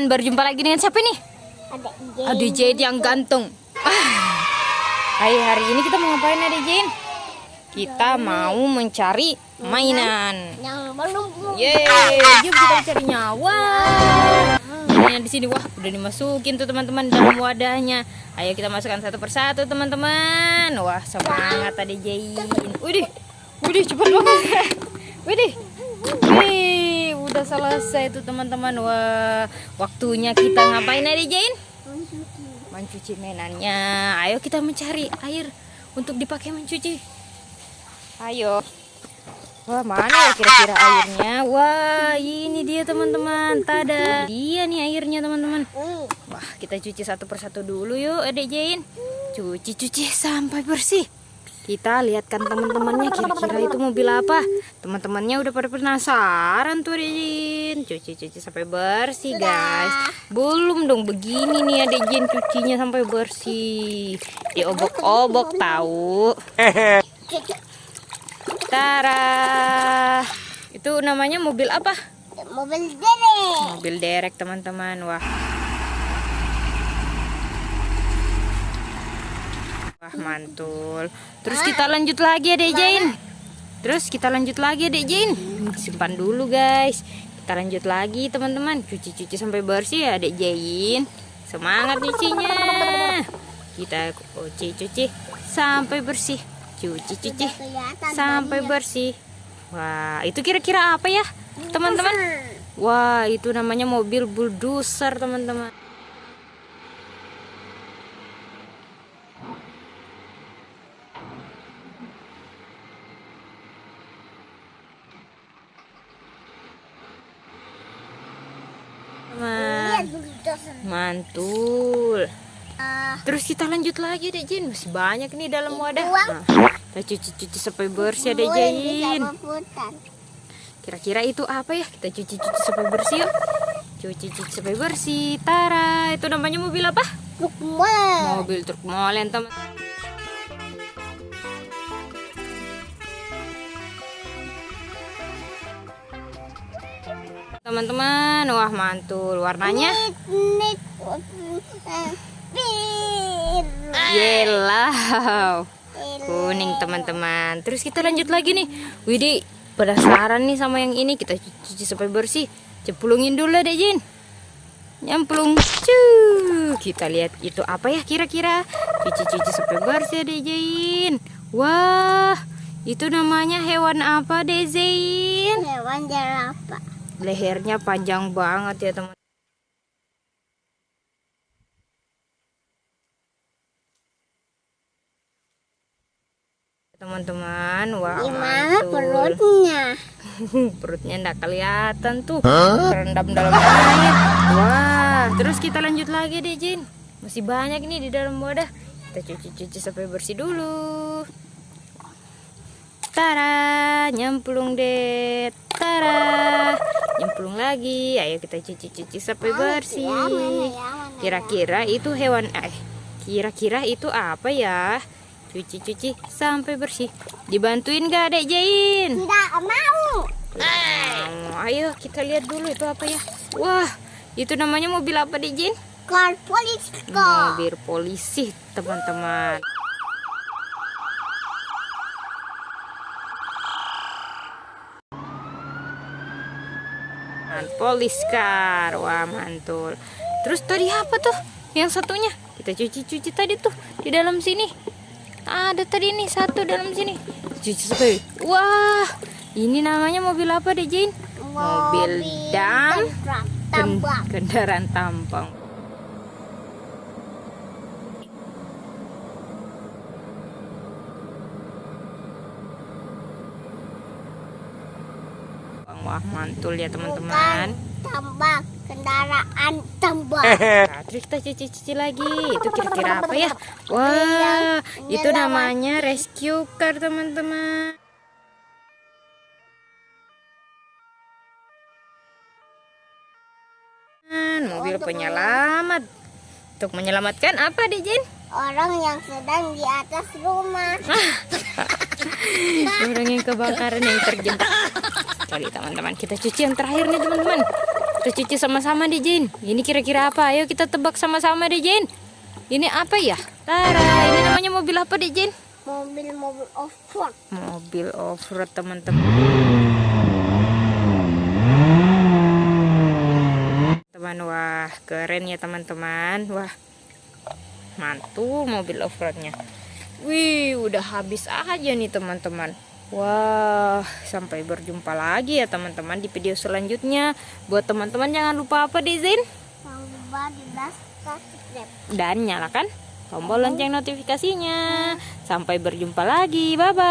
berjumpa lagi dengan siapa nih? Adik Jane yang ganteng. Hari ini kita mau ngapain Adik Jane? Kita mau mencari mainan. Yang belum. Yeay, yuk kita cari nyawa. Mainan di sini wah udah dimasukin tuh teman-teman dalam wadahnya. Ayo kita masukkan satu persatu teman-teman. Wah semangat Adik Jane. Widih cepat banget. Widih. Udah selesai tuh teman-teman. Wah, waktunya kita ngapain Adik Jane? Mencuci mainannya. Ayo kita mencari air untuk dipakai mencuci. Ayo. Wah, mana ya kira-kira airnya? Wah, ini dia teman-teman. Tada. Dia nih airnya teman-teman. Wah, kita cuci satu persatu dulu yuk Adik Jane. Cuci sampai bersih. Kita lihatkan teman-temannya kira-kira itu mobil apa. Teman-temannya udah pada penasaran tuh Adik Jane. Cuci sampai bersih guys. Belum dong begini nih Adik Jane cucinya sampai bersih. Diobok-obok tahu. Tara. Itu namanya mobil apa? Mobil derek. Mobil derek teman-teman. Wah, mantul. Terus kita lanjut lagi Adik Jane. Simpan dulu guys. Kita lanjut lagi teman-teman. Cuci sampai bersih ya Adik Jane. Semangat nyucinya. Kita cuci sampai bersih. Cuci sampai bersih. Wah, itu kira-kira apa ya teman-teman? Wah, itu namanya mobil bulldozer teman-teman. Mantul. Terus kita lanjut lagi Adik Jane. Masih banyak nih dalam wadah. Nah, kita cuci sampai bersih Adik Jane. Kira-kira itu apa ya? Kita cuci sampai bersih yuk. Cuci sampai bersih. Tara, itu namanya mobil apa? Truk molen. Mobil truk molen teman. Teman-teman, wah mantul. Warnanya yellow, kuning teman-teman. Terus kita lanjut lagi nih. Widih, penasaran nih sama yang ini. Kita cuci sampai bersih. Cemplungin dulu Adik Jane. Nyemplung. Kita lihat itu apa ya kira-kira. Cuci sampai bersih Adik Jane. Wah, itu namanya hewan apa Adik Jane? Hewan jerapah. Lehernya panjang banget ya teman. Teman-teman, wah gimana mantul. perutnya? Perutnya enggak kelihatan tuh. Terendam dalam air. Wah, terus kita lanjut lagi deh Jin. Masih banyak nih di dalam wadah. Kita cuci sampai bersih dulu. Tara, nyemplung deh. Tara, nyemplung lagi. Ayo kita cuci sampai bersih. Kira-kira itu hewan kira-kira itu apa ya? Cuci sampai bersih. Dibantuin gak Dek Jain? Tidak mau. Ayo kita lihat dulu itu apa ya. Wah, itu namanya mobil apa Dek Jain? Kar polisi. Mobil polisi teman-teman. Poliskar, wah mantul. Terus tadi apa tuh? Yang satunya kita cuci tadi tuh di dalam sini. Ada tadi nih satu dalam sini. Cuci sampai. Wah, ini namanya mobil apa deh Jin? Mobil kendaraan tampang. Wah mantul ya teman-teman. Tambak, kendaraan tambak. Nah, terus kita cuci lagi. Itu kira-kira apa ya? Wah, itu namanya rescue car teman-teman. Mobil penyelamat. Untuk menyelamatkan apa deh Jin? Orang yang sedang di atas rumah. Orang yang kebakaran yang terjebak. Kali teman-teman kita cuci yang terakhir nih teman-teman. Kita cuci sama-sama deh Jin. Ini kira-kira apa? Ayo kita tebak sama-sama deh Jin. Ini apa ya? Tara, ini namanya mobil apa deh Jin? Mobil off-road. Mobil off-road teman-teman. Teman, wah keren ya teman-teman. Wah mantul mobil off-roadnya. Wih, udah habis aja nih teman-teman. Wah, sampai berjumpa lagi ya teman-teman di video selanjutnya. Buat teman-teman jangan lupa apa deh Zin? Jangan lupa di subscribe. Dan nyalakan tombol lonceng notifikasinya. Sampai berjumpa lagi. Bye-bye.